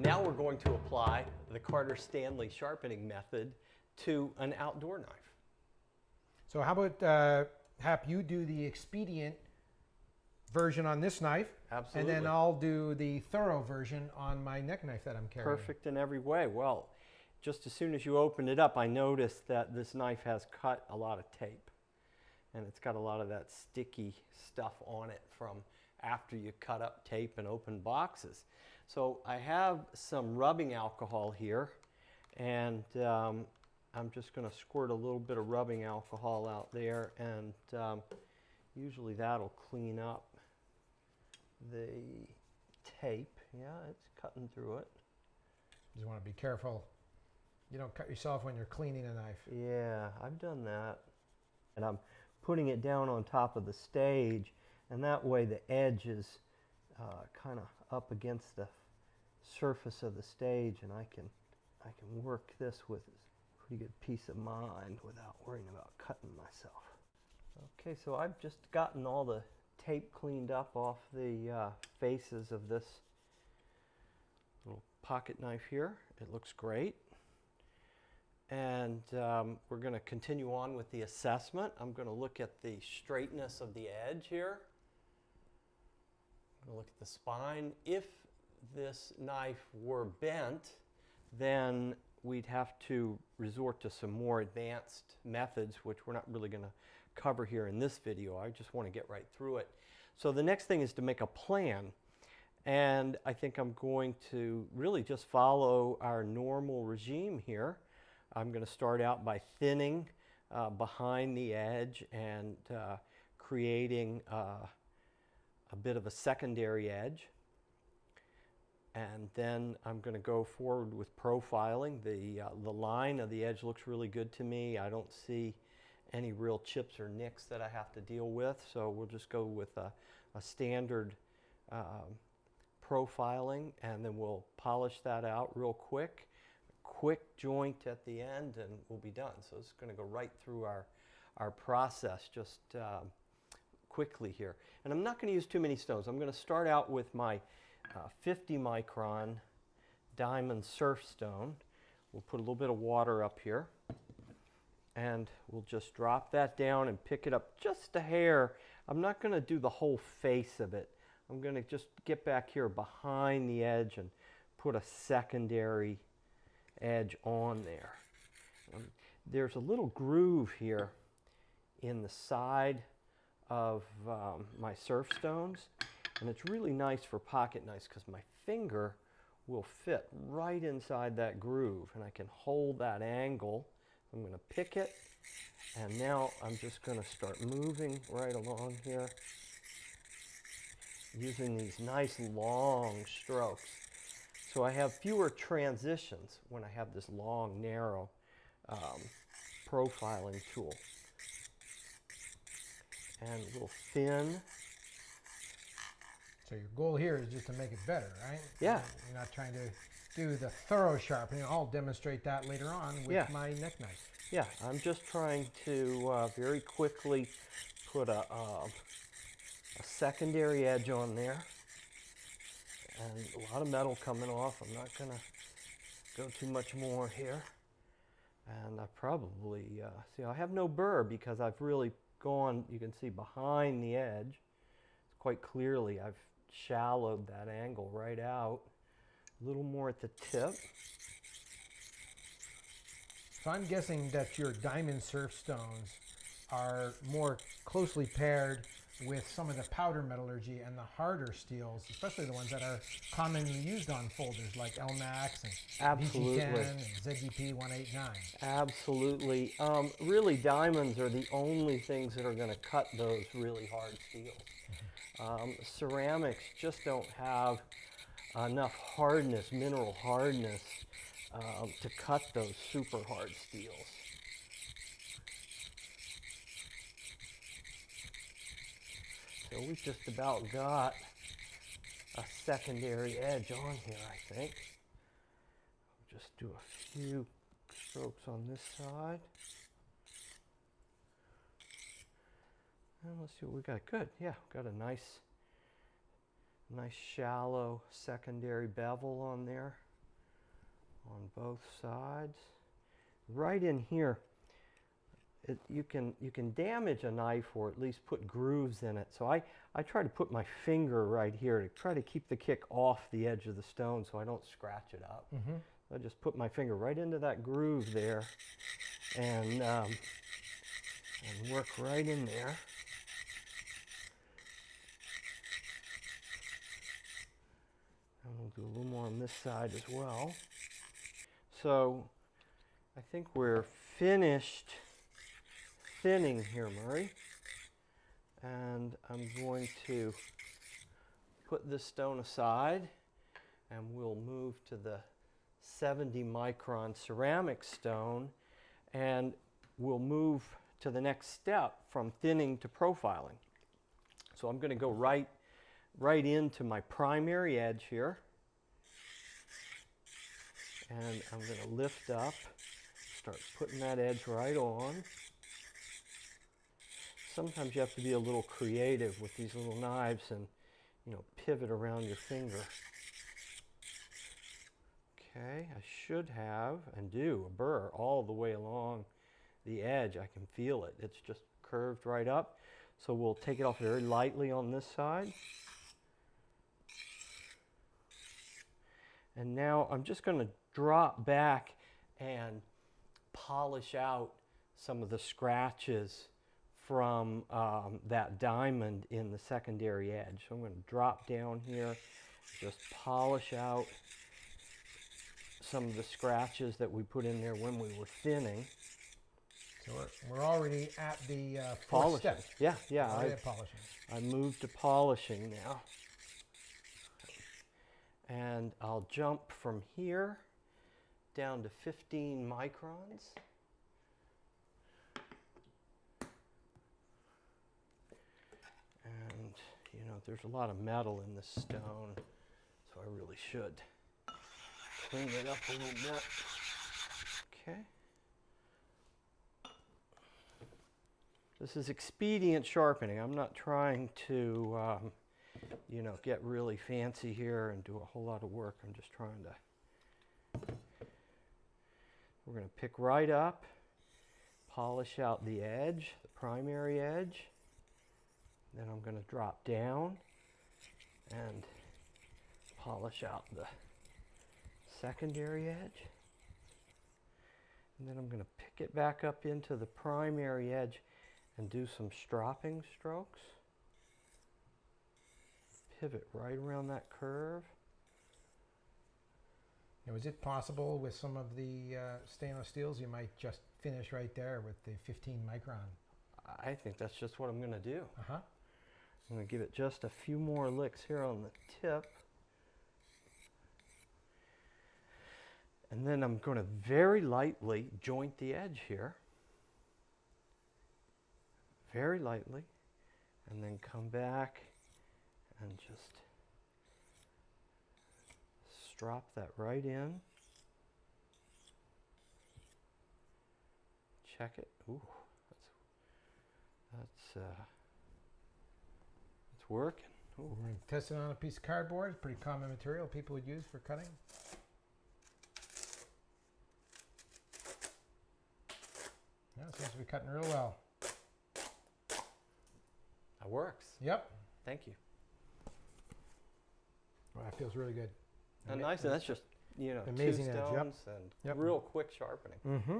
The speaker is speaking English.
Now we're going to apply the Carter-Stanley sharpening method to an outdoor knife. So how about Hap, you do the Expedient version on this knife. Absolutely. And then I'll do the thorough version on my neck knife that I'm carrying. Perfect in every way. Well, just as soon as you opened it up, I noticed that this knife has cut a lot of tape. And it's got a lot of that sticky stuff on it from after you cut up tape and open boxes. So I have some rubbing alcohol here, and I'm just going to squirt a little bit of rubbing alcohol out there, and usually that'll clean up the tape. Yeah, it's cutting through it. You just want to be careful you don't cut yourself when you're cleaning a knife. Yeah, I've done that. And I'm putting it down on top of the stage, and that way the edge is kind of up against the surface of the stage, and I can work this with pretty good peace of mind without worrying about cutting myself. Okay, so I've just gotten all the tape cleaned up off the faces of this little pocket knife here. It looks great. And we're going to continue on with the assessment. I'm going to look at the straightness of the edge here. I'm going to look at the spine. If this knife were bent, then we'd have to resort to some more advanced methods, which we're not really going to cover here in this video. I just want to get right through it. So the next thing is to make a plan. And I think I'm going to really just follow our normal regime here. I'm going to start out by thinning behind the edge and creating a bit of a secondary edge. And then I'm going to go forward with profiling. The line of the edge looks really good to me. I don't see any real chips or nicks that I have to deal with, so we'll just go with a standard profiling, and then we'll polish that out real quick. Quick joint at the end, and we'll be done. So it's going to go right through our process just quickly here. And I'm not going to use too many stones. I'm going to start out with my 50 micron diamond surf stone. We'll put a little bit of water up here, and we'll just drop that down and pick it up just a hair. I'm not going to do the whole face of it. I'm going to just get back here behind the edge and put a secondary edge on there. There's a little groove here in the side of my surf stones, and it's really nice for pocket knives because my finger will fit right inside that groove, and I can hold that angle. I'm going to pick it, and now I'm just going to start moving right along here using these nice long strokes. So I have fewer transitions when I have this long, narrow profiling tool. And we'll thin. So your goal here is just to make it better, right? Yeah. You're not trying to do the thorough sharpening. I'll demonstrate that later on with my neck knife. Yeah, I'm just trying to very quickly put a secondary edge on there. And a lot of metal coming off. I'm not going to go too much more here. And I probably, see, I have no burr because I've really gone, you can see behind the edge. Quite clearly, I've shallowed that angle right out. A little more at the tip. So I'm guessing that your diamond surf stones are more closely paired with some of the powder metallurgy and the harder steels, especially the ones that are commonly used on folders like LMAX and VG10 and ZDP 189. Absolutely. Really, diamonds are the only things that are going to cut those really hard steels. Ceramics just don't have enough hardness, mineral hardness, to cut those super hard steels. So we've just about got a secondary edge on here, I think. I'll just do a few strokes on this side. And let's see what we got. Good, yeah, got a nice shallow secondary bevel on there. on both sides. Right in here, you can damage a knife or at least put grooves in it. So I try to put my finger right here to try to keep the kick off the edge of the stone so I don't scratch it up. Mm-hmm. I just put my finger right into that groove there and work right in there. And we'll do a little more on this side as well. So I think we're finished thinning here, Murray. And I'm going to put this stone aside and we'll move to the 70 micron ceramic stone, and we'll move to the next step from thinning to profiling. So I'm going to go right into my primary edge here, and I'm going to lift up, start putting that edge right on. Sometimes you have to be a little creative with these little knives and, you know, pivot around your finger. Okay, I should have, and do, a burr all the way along the edge. I can feel it. It's just curved right up. So we'll take it off very lightly on this side. And now I'm just going to drop back and polish out some of the scratches from that diamond in the secondary edge. So I'm going to drop down here, just polish out some of the scratches that we put in there when we were thinning. So we're already at the fourth Polishing. step. Yeah. Already at polishing. I moved to polishing now. And I'll jump from here down to 15 microns. And, you know, there's a lot of metal in this stone, so I really should clean it up a little bit. Okay. This is expedient sharpening. I'm not trying to, you know, get really fancy here and do a whole lot of work. I'm just trying to, we're going to pick right up, polish out the edge, the primary edge. Then I'm going to drop down and polish out the secondary edge. And then I'm going to pick it back up into the primary edge and do some stropping strokes. Pivot right around that curve. Now, is it possible with some of the stainless steels you might just finish right there with the 15 micron? I think that's just what I'm going to do. Uh-huh. I'm going to give it just a few more licks here on the tip. And then I'm going to very lightly joint the edge here. Very lightly. And then come back and just strop that right in. Check it. Ooh, that's it's working. Ooh. We're going to test it on a piece of cardboard. It's pretty common material people would use for cutting. Yeah, it seems to be cutting real well. That works. Yep. Thank you. Well, that feels really good. And nice, and that's just, you know, Amazing two edge, stones yep. and Yep. real quick sharpening. Mm-hmm.